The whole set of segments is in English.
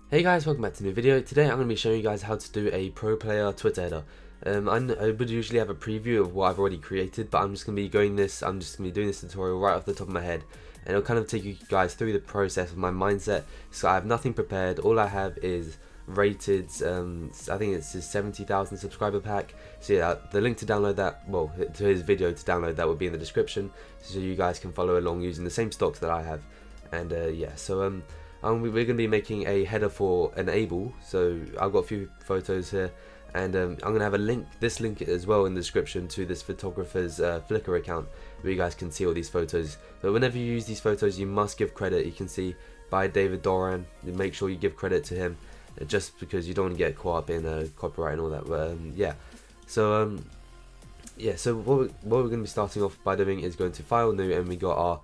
Hey guys, welcome back to a new video. Today I'm going to be showing you guys how to do a pro player Twitter header. I would usually have a preview of what I've already created, but I'm just going to be doing this tutorial right off the top of my head, and it'll kind of take you guys through the process of my mindset. So I have nothing prepared. All I have is rated, I think it's his 70,000 subscriber pack. So yeah, the link to download that, well, to his video to download that will be in the description, so you guys can follow along using the same stocks that I have. And yeah, so we're going to be making a header for Enable. So I've got a few photos here, and I'm going to have this link as well in the description to this photographer's Flickr account, where you guys can see all these photos. But whenever you use these photos, you must give credit. You can see by David Doran. Make sure you give credit to him, just because you don't want to get caught up in copyright and all that. But yeah, so yeah, so what we're going to be starting off by doing is going to File, New, and we got our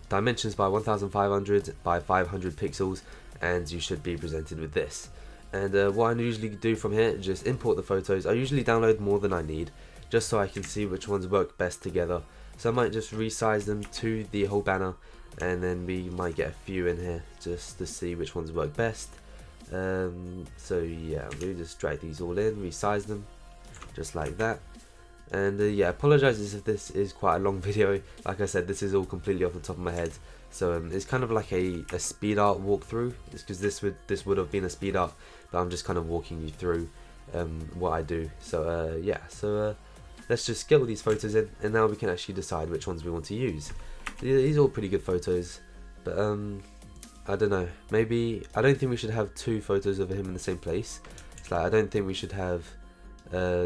dimensions by 1500 by 500 pixels, and you should be presented with this. And what I usually do from here is just import the photos. I usually download more than I need, just so I can see which ones work best together. So I might just resize them to the whole banner, and then we might get a few in here just to see which ones work best. So yeah, we just drag these all in, resize them just like that. And yeah, apologizes if this is quite a long video. Like I said, this is all completely off the top of my head, so it's kind of like a speed art walkthrough. It's because this would have been a speed art, but I'm just kind of walking you through what I do. So yeah, so let's just get all these photos in, and now we can actually decide which ones we want to use. These are all pretty good photos, but I don't know, maybe I don't think we should have two photos of him in the same place. It's like I don't think we should have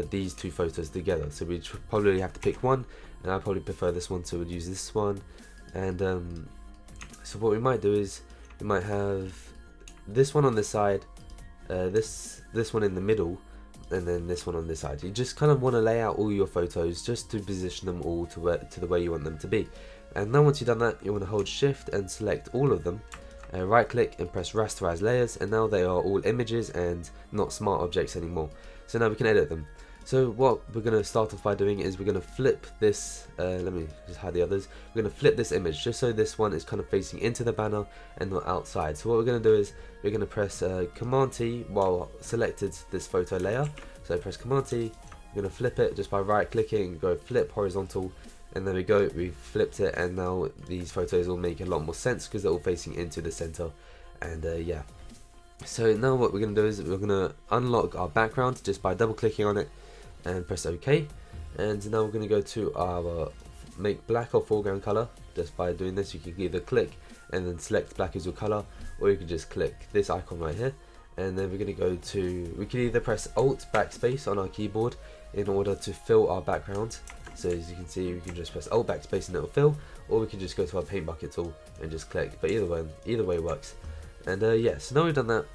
these two photos together, so we probably have to pick one, and I probably prefer this one, so we'd use this one. And so what we might do is we might have this one on this side, this one in the middle, and then this one on this side. You just kind of want to lay out all your photos just to position them all to the way you want them to be. And then once you've done that, you want to hold shift and select all of them, right click and press rasterize layers, and now they are all images and not smart objects anymore. So now we can edit them. So what we're going to start off by doing is we're going to flip this, let me just hide the others. We're going to flip this image just so this one is kind of facing into the banner and not outside. So what we're going to do is we're going to press Command T while selected this photo layer. So press Command T, we're going to flip it just by right clicking, go flip horizontal, and there we go, we flipped it, and now these photos will make a lot more sense because they're all facing into the center. And yeah. So now what we're going to do is we're going to unlock our background just by double clicking on it and press OK. And now we're going to go to our make black or foreground color. Just by doing this, you can either click and then select black as your color, or you can just click this icon right here. And then we're going to go to, we can either press Alt backspace on our keyboard in order to fill our background. So as you can see, we can just press Alt backspace and it'll fill, or we can just go to our paint bucket tool and just click. But either way works. And yeah, so now we've done that,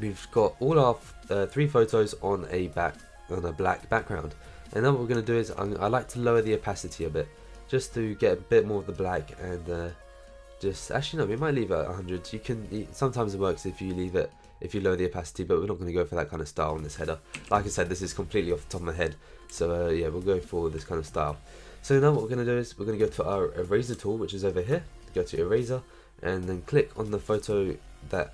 we've got all our 3 photos on a black background. And now what we're going to do is I like to lower the opacity a bit, just to get a bit more of the black. And just actually no, we might leave it at 100. You can, sometimes it works if you lower the opacity, but we're not going to go for that kind of style on this header. Like I said, this is completely off the top of my head, so yeah, we'll go for this kind of style. So now what we're going to do is we're going to go to our eraser tool, which is over here. Go to eraser, and then click on the photo that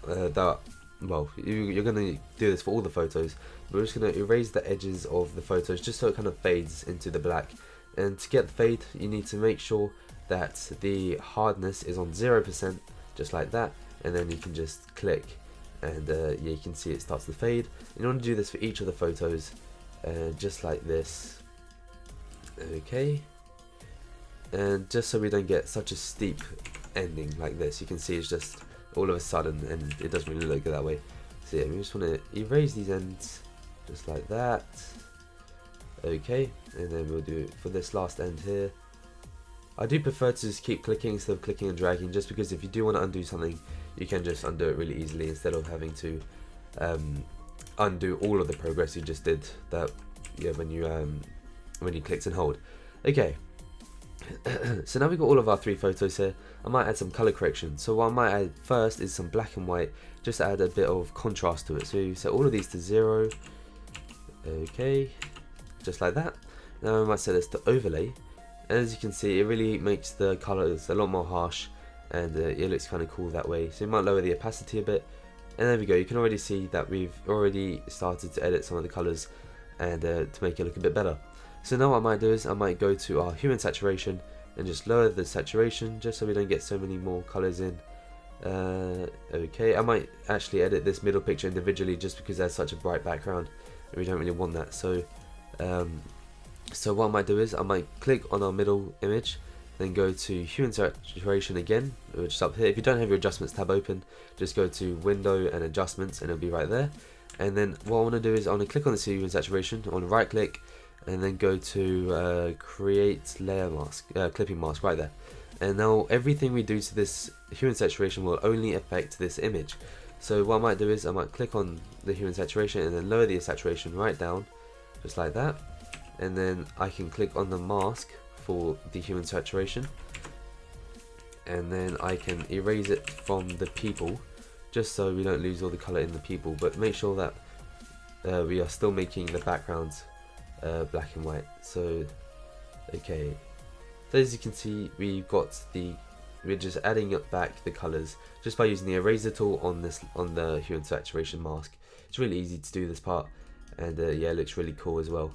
well, you're going to do this for all the photos. We're just going to erase the edges of the photos just so it kind of fades into the black. And to get the fade, you need to make sure that the hardness is on 0%, just like that, and then you can just click, and yeah, you can see it starts to fade. And you want to do this for each of the photos, just like this. Okay, and just so we don't get such a steep ending like this, you can see it's just all of a sudden, and it doesn't really look good that way. So yeah, we just want to erase these ends just like that. Okay, and then we'll do it for this last end here. I do prefer to just keep clicking instead of clicking and dragging, just because if you do want to undo something, you can just undo it really easily instead of having to undo all of the progress you just did. That yeah, when you clicked and hold. Okay. So now we've got all of our 3 photos here. I might add some color correction. So what I might add first is some black and white, just to add a bit of contrast to it. So you set all of these to 0. Okay, just like that. Now I might set this to overlay. And as you can see, it really makes the colors a lot more harsh, and it looks kind of cool that way. So you might lower the opacity a bit, And there we go, you can already see that we've already started to edit some of the colors and to make it look a bit better. So now what I might do is I might go to our hue and saturation and just lower the saturation just so we don't get so many more colors in. Okay, I might actually edit this middle picture individually just because there's such a bright background and we don't really want that. So what I might do is I might click on our middle image, then go to hue and saturation again, which is up here. If you don't have your adjustments tab open, just go to window and adjustments and it'll be right there. And then what I want to do is I want to click on the hue and saturation, I want to right click and then go to create layer mask, clipping mask right there. And now everything we do to this hue and saturation will only affect this image. So what I might do is I might click on the hue and saturation and then lower the saturation right down, just like that. And then I can click on the mask for the hue and saturation. And then I can erase it from the people, just so we don't lose all the color in the people. But make sure that we are still making the backgrounds black and white. So okay, so as you can see we're just adding up back the colors just by using the eraser tool on the hue and saturation mask. It's really easy to do this part, and yeah, it looks really cool as well.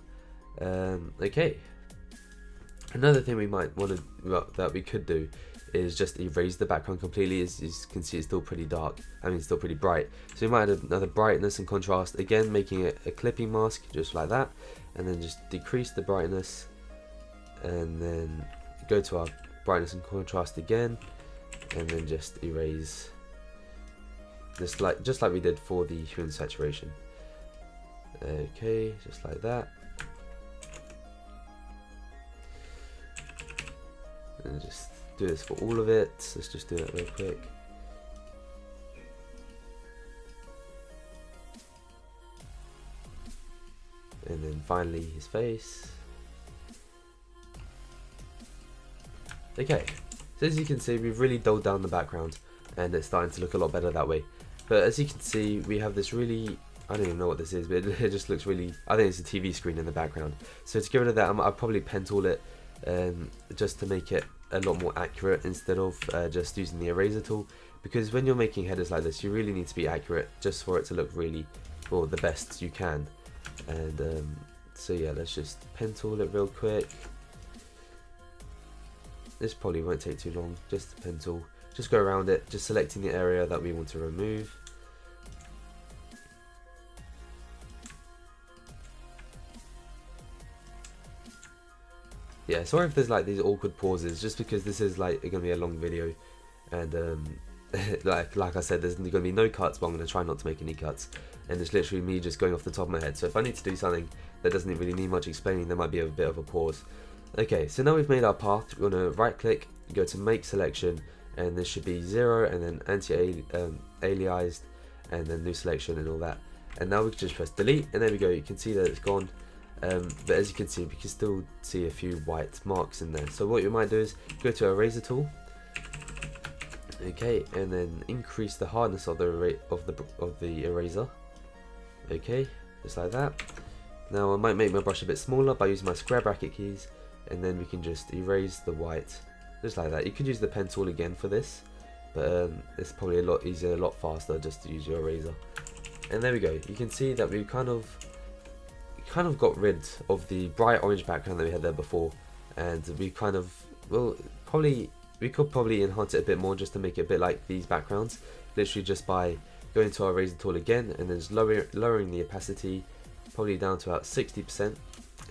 Okay, another thing we might want to that we could do is just erase the background completely. As you can see, it's still pretty dark, I mean it's still pretty bright, so we might add another brightness and contrast, again making it a clipping mask just like that, and then just decrease the brightness and then go to our brightness and contrast again, and then just erase this just like we did for the hue and saturation. Okay, just like that, and just do this for all of it. Let's just do it real quick. And then finally his face. Okay, so as you can see, we've really dulled down the background and it's starting to look a lot better that way. But as you can see, we have this really, I don't even know what this is, but it just looks really, I think it's a TV screen in the background. So to get rid of that, I'll probably pen tool it just to make it a lot more accurate instead of just using the eraser tool, because when you're making headers like this, you really need to be accurate just for it to look really, well, the best you can. And so yeah, let's just pen tool it real quick. This probably won't take too long, just the pen tool. Just go around it, just selecting the area that we want to remove. Yeah, sorry if there's like these awkward pauses, just because this is like going to be a long video, and like I said, there's going to be no cuts, but I'm going to try not to make any cuts, and it's literally me just going off the top of my head. So if I need to do something that doesn't really need much explaining, there might be a bit of a pause. Okay, so now we've made our path. We're going to right click, go to make selection, and this should be 0, and then anti-aliased, and then new selection and all that. And now we can just press delete, and there we go. You can see that it's gone. But as you can see, we can still see a few white marks in there. So what you might do is go to eraser tool, okay, and then increase the hardness of the eraser. Okay, just like that. Now I might make my brush a bit smaller by using my square bracket keys, and then we can just erase the white just like that. You could use the pen tool again for this, but it's probably a lot easier, a lot faster just to use your eraser. And there we go. You can see that we've kind of got rid of the bright orange background that we had there before, and we kind of, well, we could probably enhance it a bit more just to make it a bit like these backgrounds, literally just by going to our eraser tool again and then just lowering the opacity probably down to about 60%,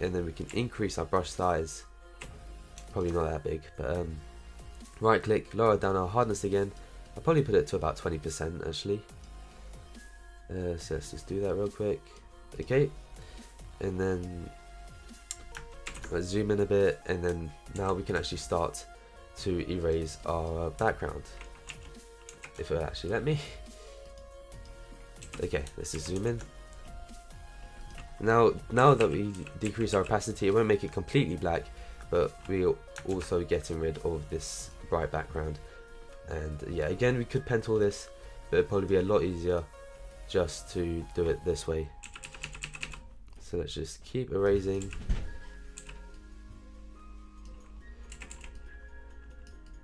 and then we can increase our brush size, probably not that big, but right click, lower down our hardness again. I'll probably put it to about 20% actually. So let's just do that real quick. Okay, and then let's zoom in a bit, and then now we can actually start to erase our background, if it'll actually let me. Okay, let's just zoom in. Now that we decrease our opacity, it won't make it completely black, but we're also getting rid of this bright background. And yeah, again, we could pen tool this, but it'd probably be a lot easier just to do it this way. So let's just keep erasing.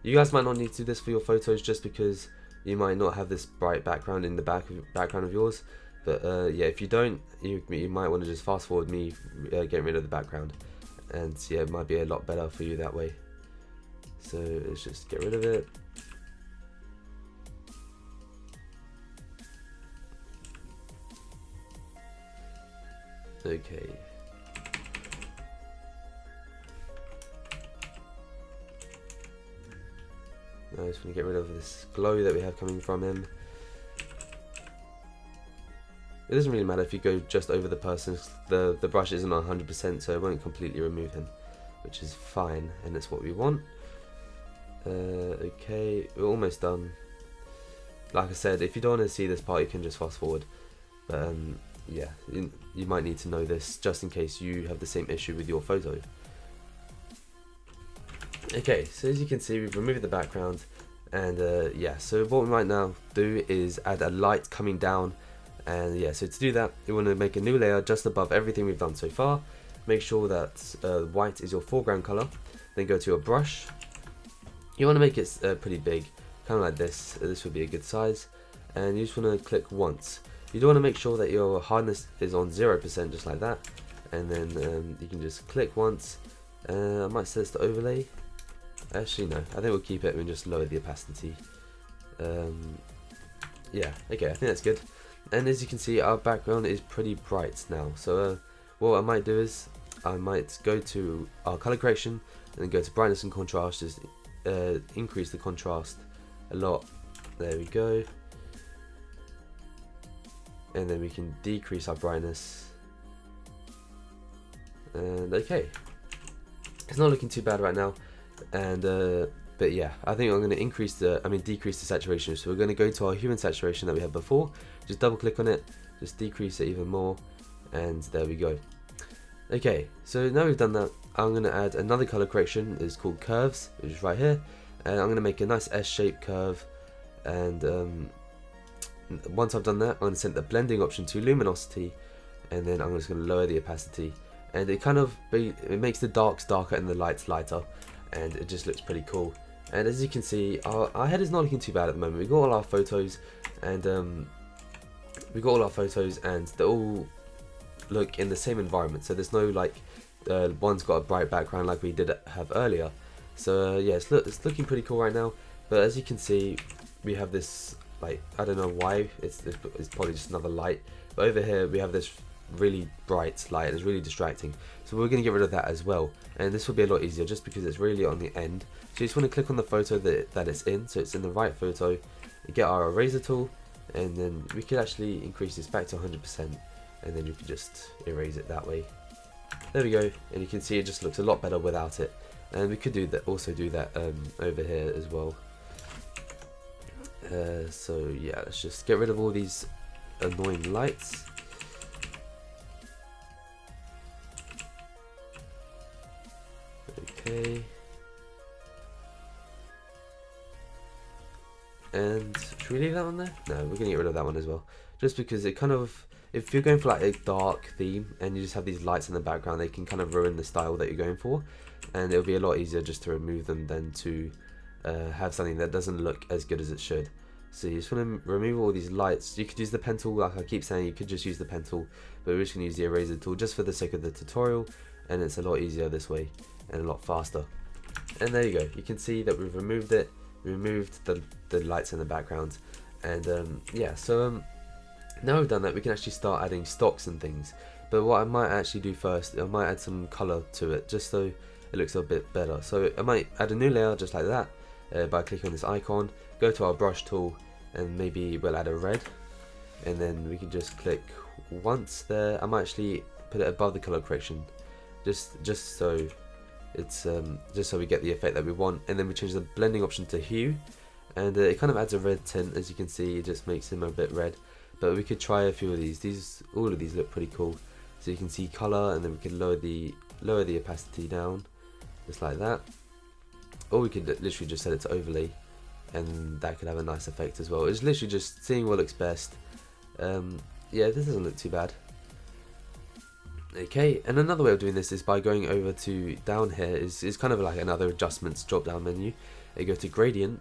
You guys might not need to do this for your photos, just because you might not have this bright background in the background of yours. But yeah, if you don't, you might want to just fast forward me getting rid of the background, and yeah, it might be a lot better for you that way. So let's just get rid of it. Okay. Now I just want to get rid of this glow that we have coming from him. It doesn't really matter if you go just over the person, the brush isn't 100%, so it won't completely remove him, which is fine, and that's what we want. Okay, we're almost done. Like I said, if you don't want to see this part, you can just fast forward. But yeah, you might need to know this just in case you have the same issue with your photo. Okay, so as you can see, we've removed the background, and yeah, so what we might now do is add a light coming down. And yeah, so to do that, you want to make a new layer just above everything we've done so far. Make sure that white is your foreground color. Then go to your brush. You want to make it pretty big, kind of like this. This would be a good size. And you just want to click once. You do want to make sure that your hardness is on 0%, just like that. And then you can just click once. I might set this to overlay. Actually, no. I think we'll keep it and just lower the opacity. Yeah, okay, I think that's good. And as you can see, our background is pretty bright now. So what I might do is I might go to our color correction and then go to brightness and contrast. Just increase the contrast a lot. There we go. And then we can decrease our brightness. And okay, it's not looking too bad right now. And but yeah, I think I'm going to decrease the saturation. So we're going to go to our human saturation that we had before. Just double click on it, just decrease it even more, and there we go. Okay, so now we've done that, I'm going to add another color correction. It's called curves, which is right here, and I'm going to make a nice S-shaped curve. And once I've done that, I'm going to set the blending option to luminosity, and then I'm just going to lower the opacity. And it makes the darks darker and the lights lighter, and it just looks pretty cool. And as you can see, our head is not looking too bad at the moment. We've got all our photos, and they all look in the same environment. So there's no like one's got a bright background like we did have earlier. So yeah, it's looking pretty cool right now. But as you can see, we have this, like, I don't know why, it's probably just another light. But over here we have this really bright light, and it's really distracting. So we're going to get rid of that as well, and this will be a lot easier just because it's really on the end. So you just want to click on the photo that it's in, so it's in the right photo. You get our eraser tool, and then we could actually increase this back to 100%, and then you can just erase it that way. There we go, and you can see it just looks a lot better without it. And we could also do that over here as well. So yeah, let's just get rid of all these annoying lights. Okay. And should we leave that one there? No, we're gonna get rid of that one as well. Just because it kind of, if you're going for like a dark theme and you just have these lights in the background, they can kind of ruin the style that you're going for. And it'll be a lot easier just to remove them than to have something that doesn't look as good as it should. So you just want to remove all these lights. You could use the pen tool, like I keep saying, you could just use the pen tool, but we're just going to use the eraser tool just for the sake of the tutorial, and it's a lot easier this way and a lot faster. And there you go, you can see that we've removed it, removed the lights in the background. And yeah, so now we've done that, we can actually start adding stocks and things. But what I might actually do first, I might add some color to it just so it looks a bit better. So I might add a new layer just like that by clicking on this icon, go to our brush tool, and maybe we'll add a red, and then we can just click once there. I might actually put it above the color correction, just so it's just so we get the effect that we want. And then we change the blending option to hue, and it kind of adds a red tint. As you can see, it just makes him a bit red. But we could try a few of these. All of these look pretty cool. So you can see color, and then we can lower the opacity down, just like that. Or we could literally just set it to overlay, and that could have a nice effect as well. It's literally just seeing what looks best. Yeah, this doesn't look too bad. Okay, and another way of doing this is by going over to down here is kind of like another adjustments drop down menu. You go to gradient,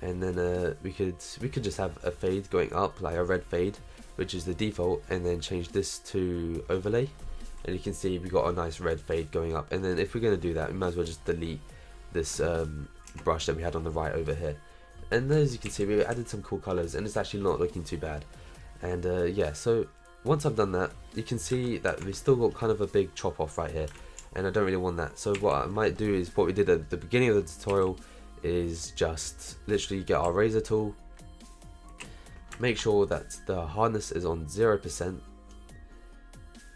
and then we could just have a fade going up, like a red fade, which is the default, and then change this to overlay, and you can see we got a nice red fade going up. And then if we're going to do that, we might as well just delete this brush that we had on the right over here. And as you can see, we added some cool colors, and it's actually not looking too bad. And yeah, so once I've done that, you can see that we still got kind of a big chop off right here, and I don't really want that. So what I might do is what we did at the beginning of the tutorial is just literally get our razor tool, make sure that the hardness is on 0%.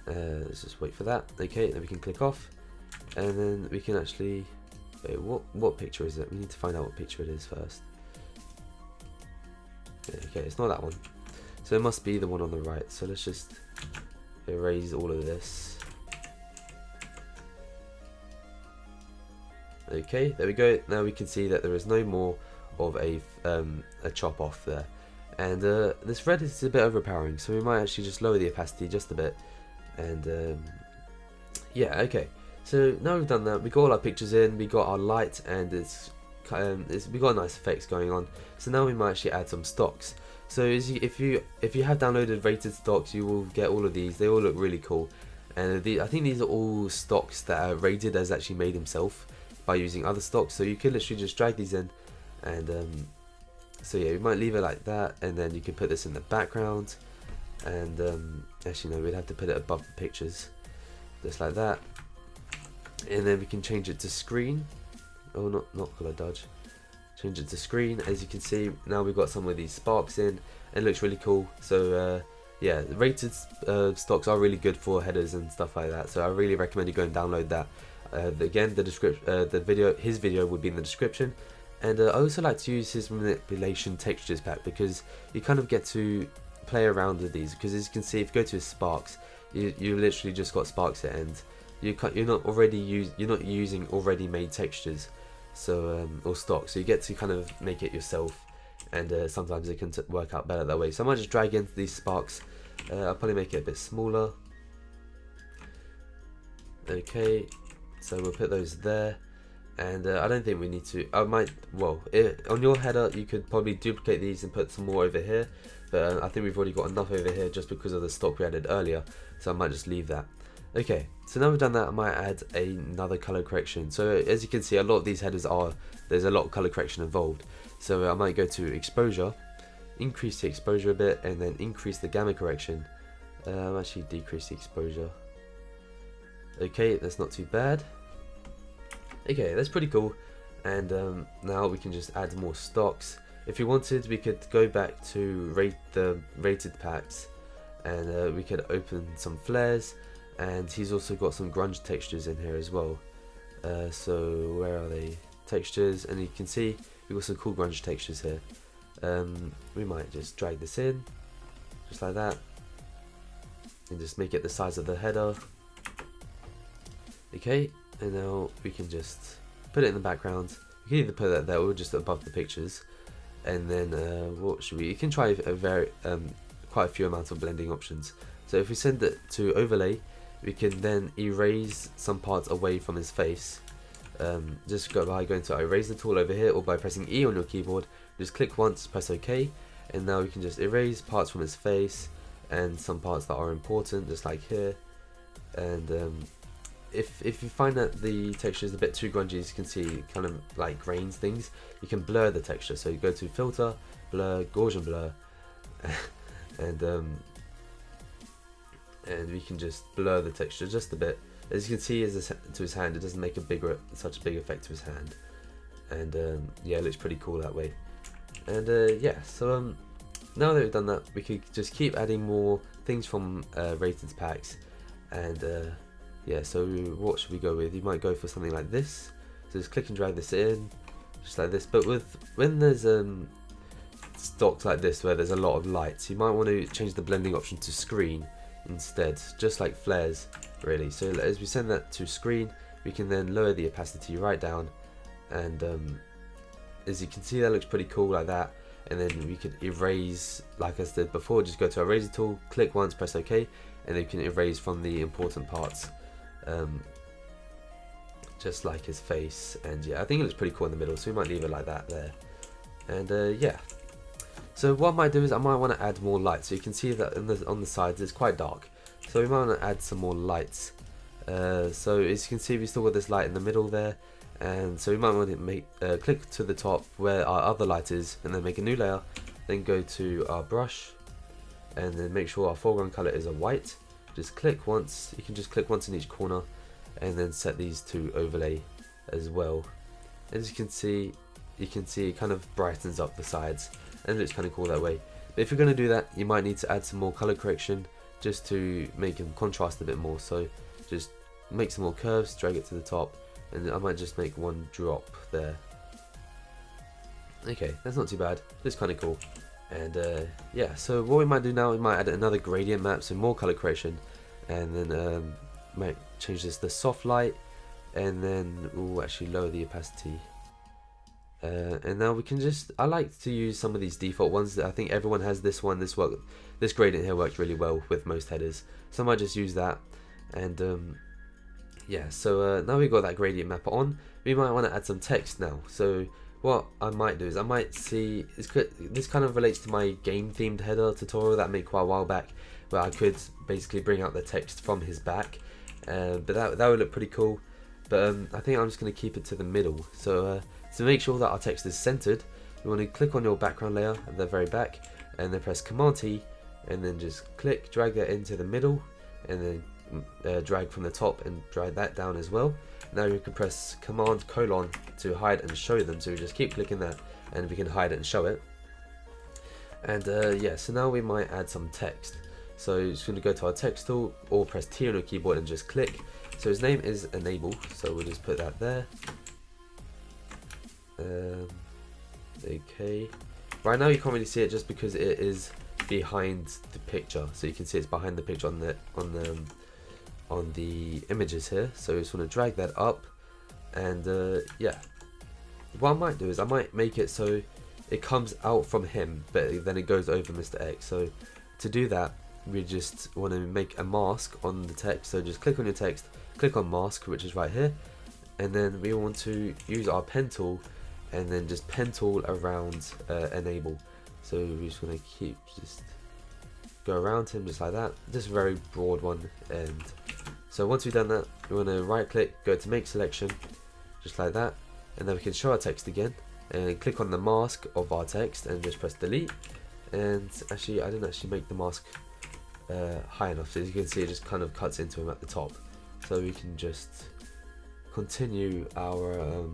Let's just wait for that. Okay, then we can click off, and then we can actually wait, what picture is it? We need to find out what picture it is first. Okay, it's not that one, so it must be the one on the right. So let's just erase all of this. Okay, there we go. Now we can see that there is no more of a chop off there, and this red is a bit overpowering, so we might actually just lower the opacity just a bit. And yeah, okay, so now we've done that, we got all our pictures in, we got our light, and we got nice effects going on. So now we might actually add some stocks. So if you have downloaded rated stocks, you will get all of these. They all look really cool, and I think these are all stocks that Rated has actually made himself by using other stocks. So you could literally just drag these in, and so yeah, we might leave it like that, and then you can put this in the background, and actually no, we'd have to put it above the pictures, just like that, and then we can change it to screen. Oh, not color dodge. Change it to screen. As you can see, now we've got some of these sparks in, and it looks really cool. So yeah, the Rated stocks are really good for headers and stuff like that, so I really recommend you go and download that. Again, the description, his video would be in the description. And I also like to use his manipulation textures pack, because you kind of get to play around with these, because as you can see, if you go to his sparks, you literally just got sparks at end. You're not using already made textures, so or stock, so you get to kind of make it yourself, and sometimes it can work out better that way. So I might just drag in these sparks. I'll probably make it a bit smaller. Okay, so we'll put those there, and I don't think we need to. I might, well, on your header you could probably duplicate these and put some more over here, but I think we've already got enough over here just because of the stock we added earlier, so I might just leave that. Okay, so now we've done that, I might add another color correction. So as you can see, a lot of these headers there's a lot of color correction involved. So I might go to exposure, increase the exposure a bit, and then increase the gamma correction. Actually decrease the exposure. Okay, that's not too bad. Okay, that's pretty cool. And now we can just add more stocks. If we wanted, we could go back to the rated packs, and we could open some flares. And he's also got some grunge textures in here as well. So where are they? Textures, and you can see we've got some cool grunge textures here. We might just drag this in, just like that, and just make it the size of the header. Okay, and now we can just put it in the background. You can either put that there or just above the pictures. And then what should we? You can try quite a few amounts of blending options. So if we send it to overlay, we can then erase some parts away from his face. Just go by going to erase the tool over here, or by pressing E on your keyboard. Just click once, press OK, and now we can just erase parts from his face and some parts that are important, just like here. And if you find that the texture is a bit too grungy, as you can see, kind of like grains things, you can blur the texture. So you go to filter, blur, Gaussian blur, and we can just blur the texture just a bit. As you can see, to his hand, it doesn't make such a big effect to his hand, and yeah, it looks pretty cool that way. And yeah, so now that we've done that, we could just keep adding more things from Rated packs, and yeah, so what should we go with? You might go for something like this. So just click and drag this in, just like this. But when there's stocks like this where there's a lot of lights, you might want to change the blending option to screen instead, just like flares really. So as we send that to screen, we can then lower the opacity right down, and as you can see, that looks pretty cool like that. And then we could erase, like I said before, just go to our razor tool, click once, press OK, and then you can erase from the important parts, just like his face. And yeah, I think it looks pretty cool in the middle, so we might leave it like that there. And yeah, so what I might do is I might want to add more light. So you can see that on the sides it's quite dark, so we might want to add some more lights. So as you can see, we still got this light in the middle there, and so we might want to make click to the top where our other light is, and then make a new layer, then go to our brush, and then make sure our foreground color is a white. Just click once, you can just click once in each corner, and then set these to overlay as well. As you can see it kind of brightens up the sides, and it looks kind of cool that way. But if you're going to do that, you might need to add some more color correction just to make them contrast a bit more. So just make some more curves, drag it to the top, and I might just make one drop there. Okay, that's not too bad. It's kind of cool. And yeah, so what we might do now, we might add another gradient map, so more color correction, and then might change this to soft light, and then we'll actually lower the opacity. And now we can just, I like to use some of these default ones. I think everyone has this one. This gradient here works really well with most headers, so I might just use that. And yeah, so now we've got that gradient mapper on, we might want to add some text now. So what I might do is I might see, this kind of relates to my game themed header tutorial that I made quite a while back, where I could basically bring out the text from his back, but that would look pretty cool. But I think I'm just going to keep it to the middle. So to make sure that our text is centered, you want to click on your background layer at the very back, and then press Command T, and then just click, drag that into the middle, and then drag from the top and drag that down as well. Now you can press Command : to hide and show them. So we just keep clicking that, and we can hide it and show it. And yeah, so now we might add some text. So you're just going to go to our text tool, or press T on your keyboard and just click. So his name is Enable, so we'll just put that there. Okay, right now you can't really see it just because it is behind the picture, so you can see it's behind the picture on the images here. So we just want to drag that up, and yeah, what I might do is I might make it so it comes out from him, but then it goes over Mr. X. So to do that, we just want to make a mask on the text. So just click on your text, click on mask, which is right here, and then we want to use our pen tool, and then just pen tool around Enable. So we just want to just go around him just like that, just a very broad one. And so once we've done that, we want to right click, go to make selection, just like that, and then we can show our text again, and click on the mask of our text and just press delete. And actually I didn't actually make the mask high enough, so as you can see it just kind of cuts into him at the top. So we can just continue our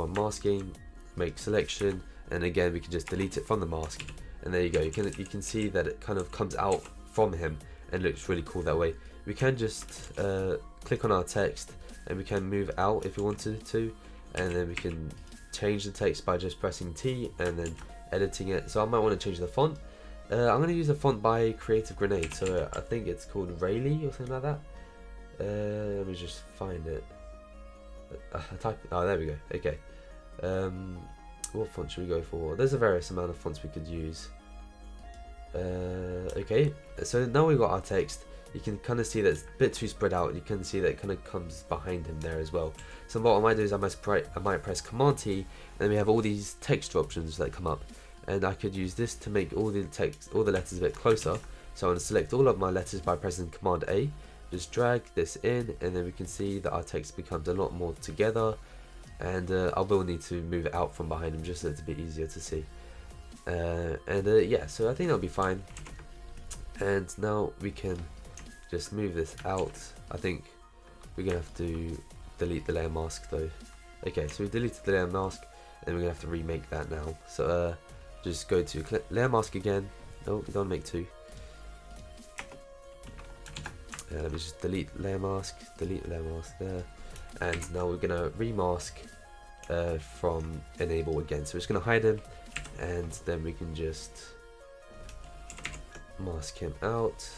masking, make selection, and again we can just delete it from the mask, and there you go. You can see that it kind of comes out from him and looks really cool that way. We can just click on our text, and we can move out if we wanted to, and then we can change the text by just pressing T and then editing it. So I might want to change the font. I'm going to use a font by Creative Grenade, so I think it's called Rayleigh or something like that. Let me just find it. Oh, there we go. Okay. What font should we go for? There's a various amount of fonts we could use. Okay, so now we've got our text. You can kind of see that it's a bit too spread out, and you can see that it kind of comes behind him there as well. So what I might do is I might press Command T, and then we have all these texture options that come up, and I could use this to make all the letters a bit closer. So I'm going to select all of my letters by pressing Command A, just drag this in, and then we can see that our text becomes a lot more together. And I will need to move it out from behind him just so it's a bit easier to see. Yeah, so I think that'll be fine. And now we can just move this out. I think we're gonna have to delete the layer mask though. Okay, so we deleted the layer mask, and we're gonna have to remake that now. So just go to layer mask again. No, we don't make two. Let me just delete layer mask there. And now we're gonna remask from Enable again. So we're just gonna hide him, and then we can just mask him out.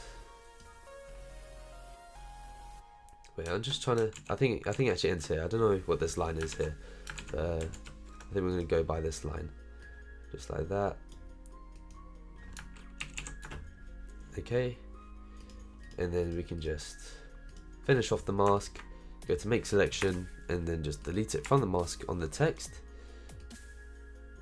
Wait, I'm just trying to. I think it actually ends here. I don't know what this line is here. I think we're gonna go by this line, just like that. Okay, and then we can just finish off the mask. Go to make selection, and then just delete it from the mask on the text.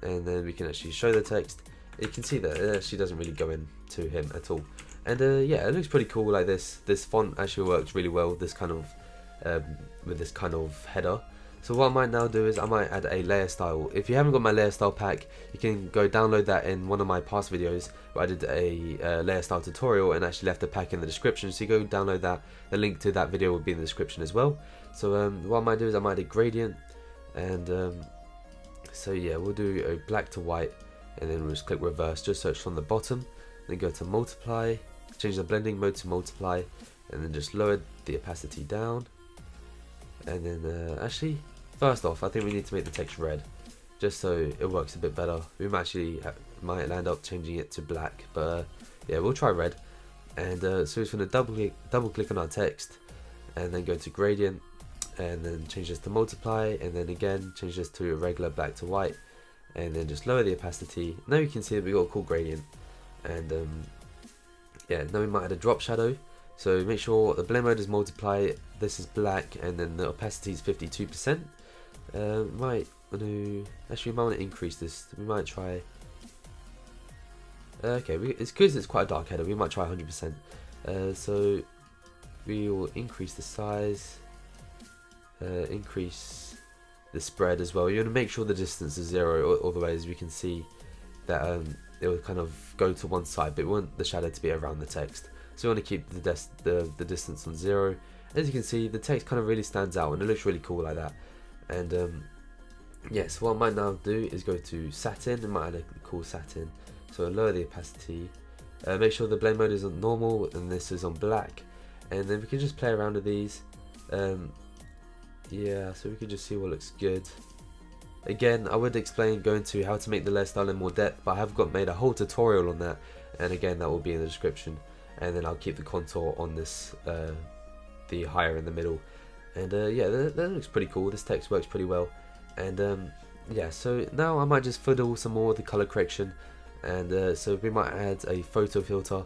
and then we can actually show the text. You can see that it actually doesn't really go into him at all. And yeah, it looks pretty cool like this. This font actually works really well. This kind of with this kind of header. So what I might now do is I might add a layer style. If you haven't got my layer style pack, you can go download that in one of my past videos where I did a layer style tutorial and actually left the pack in the description. So you go download that. The link to that video will be in the description as well. So what I might do is I might add a gradient, and so yeah, we'll do a black to white, and then we'll just click reverse, just search from the bottom, then go to multiply, change the blending mode to multiply, and then just lower the opacity down. And then actually, first off, I think we need to make the text red, just so it works a bit better. We might actually might land up changing it to black, but yeah, we'll try red. And so we're just going to double click on our text, and then go to gradient, and then change this to multiply, and then again change this to a regular black to white, and then just lower the opacity. Now you can see that we got a cool gradient. And yeah, now we might add a drop shadow. So make sure the blend mode is multiply, this is black, and then the opacity is 52%. Might want to, actually we might want to increase this. We might try, okay, it's because it's quite a dark header, we might try 100%. So we will increase the size, increase the spread as well. You want to make sure the distance is 0 all the way, as we can see that it will kind of go to one side, but we want the shadow to be around the text. So we want to keep the distance on 0. As you can see, the text kind of really stands out and it looks really cool like that. And yeah, so what I might now do is go to satin. I might add a cool satin. So lower the opacity. Make sure the blend mode is on normal and this is on black. And then we can just play around with these. Yeah, so we can just see what looks good. Again, I would explain going to how to make the layer style in more depth, but I have made a whole tutorial on that. And again, that will be in the description. And then I'll keep the contour on this, the higher in the middle. And yeah, that looks pretty cool. This text works pretty well. And yeah, so now I might just fiddle some more with the color correction. And so we might add a photo filter,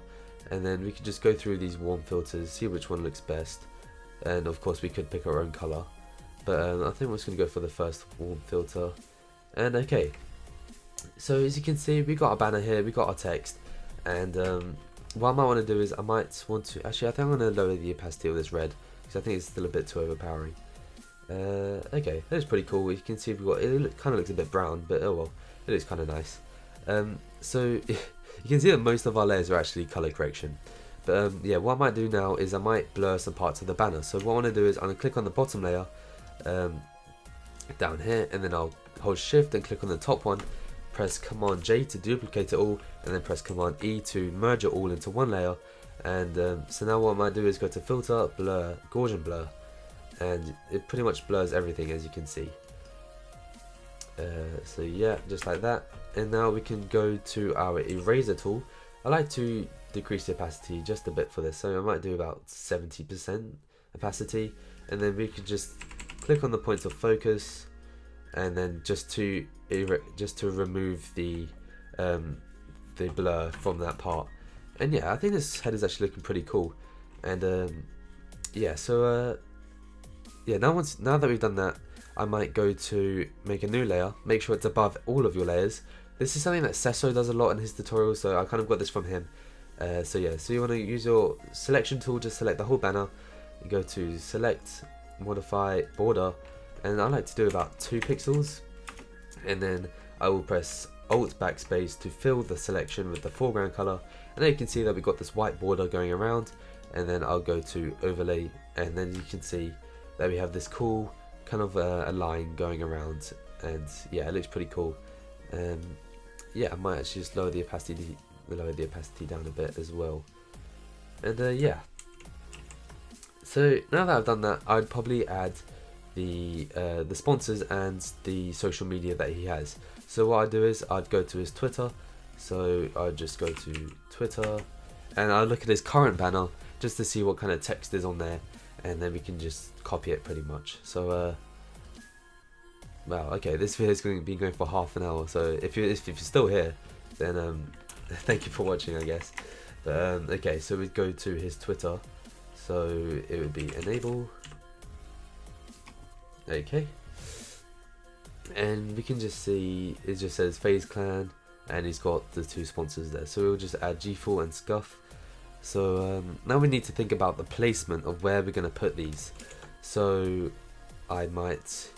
and then we could just go through these warm filters, see which one looks best. And of course we could pick our own color, but I think we're just going to go for the first warm filter. And okay, so as you can see, we got our banner here, we got our text. And what I might want to do is I might want to, actually I think I'm going to lower the opacity of this red, because I think it's still a bit too overpowering. Okay, that is pretty cool. You can see we've got, it kind of looks a bit brown, but oh well, it looks kind of nice. So you can see that most of our layers are actually color correction. But yeah, what I might do now is I might blur some parts of the banner. So what I want to do is I'm going to click on the bottom layer down here, and then I'll hold shift and click on the top one, press Command J to duplicate it all, and then press Command E to merge it all into one layer. And so now what I might do is go to filter, blur, Gaussian blur, and it pretty much blurs everything, as you can see. So yeah, just like that. And now we can go to our eraser tool. I like to decrease the opacity just a bit for this, so I might do about 70% opacity, and then we can just click on the points of focus, and then just to remove the blur from that part. And yeah, I think this head is actually looking pretty cool. And yeah, so yeah, now that we've done that, I might go to make a new layer. Make sure it's above all of your layers. This is something that Sesso does a lot in his tutorials, so I kind of got this from him. So yeah, so you want to use your selection tool, just select the whole banner. You go to select, modify, border, and I like to do about 2 pixels. And then I will press Alt backspace to fill the selection with the foreground color. And then you can see that we've got this white border going around. And then I'll go to overlay, and then you can see that we have this cool kind of a line going around. And yeah, it looks pretty cool. Yeah, I might actually just lower the opacity down a bit as well. And yeah, so now that I've done that, I'd probably add the sponsors and the social media that he has. So what I'd do is I'd go to his Twitter. So I'd just go to Twitter, and I'd look at his current banner just to see what kind of text is on there, and then we can just copy it pretty much. So wow, okay, this video is going to be going for half an hour, so if you're still here, then thank you for watching, I guess. But okay, so we'd go to his Twitter, so it would be enable. Okay, and we can just see it just says FaZe Clan, and he's got the 2 sponsors there. So we'll just add G4 and Scuff. So now we need to think about the placement of where we're going to put these. So I might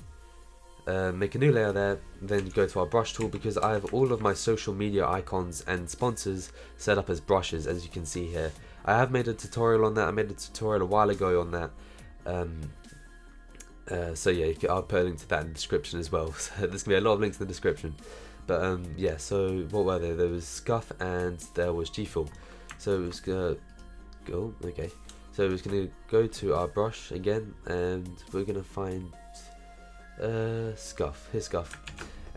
make a new layer there, then go to our brush tool, because I have all of my social media icons and sponsors set up as brushes, as you can see here. I have made a tutorial on that. I made a tutorial a while ago on that. So yeah, I'll put a link to that in the description as well. So there's gonna be a lot of links in the description. But yeah, so what were they? There was Scuff and there was G4. So it's gonna go, okay. So it's gonna go to our brush again, and we're gonna find Scuff. Here's Scuff.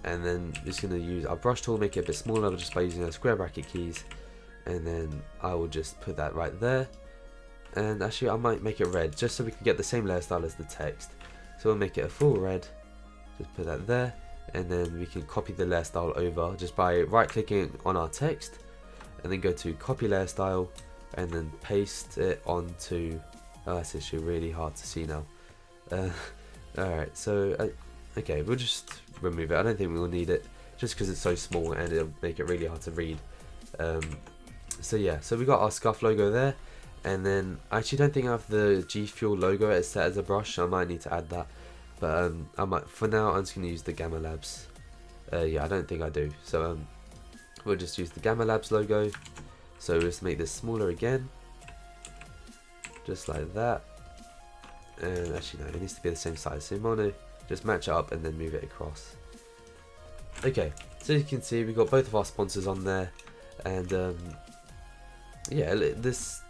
And then just gonna use our brush tool, make it a bit smaller just by using our square bracket keys. And then I will just put that right there. And actually I might make it red, just so we can get the same layer style as the text. So we'll make it a full red, just put that there, and then we can copy the layer style over just by right clicking on our text, and then go to copy layer style, and then paste it onto, oh, that's actually really hard to see now. Alright, so okay, we'll just remove it. I don't think we'll need it, just because it's so small and it'll make it really hard to read. So yeah, so we got our Scuff logo there. And then I actually don't think I have the G Fuel logo as set as a brush, so I might need to add that. But I might, for now I'm just going to use the Gamma Labs. Yeah, I don't think I do. So we'll just use the Gamma Labs logo. So let's make this smaller again, just like that. And actually no, it needs to be the same size. So mono, just match it up and then move it across. Okay, so you can see we've got both of our sponsors on there, and yeah, this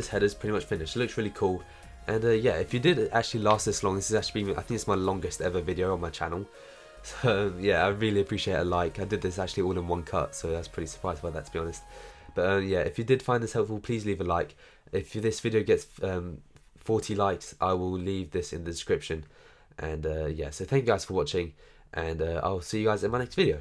header's pretty much finished. It looks really cool. And yeah, if you did actually last this long, this is actually, I think it's my longest ever video on my channel. So yeah, I really appreciate a like. I did this actually all in one cut, so I was pretty surprised by that, to be honest. But yeah, if you did find this helpful, please leave a like. If this video gets 40 likes, I will leave this in the description. And yeah, so thank you guys for watching, and I'll see you guys in my next video.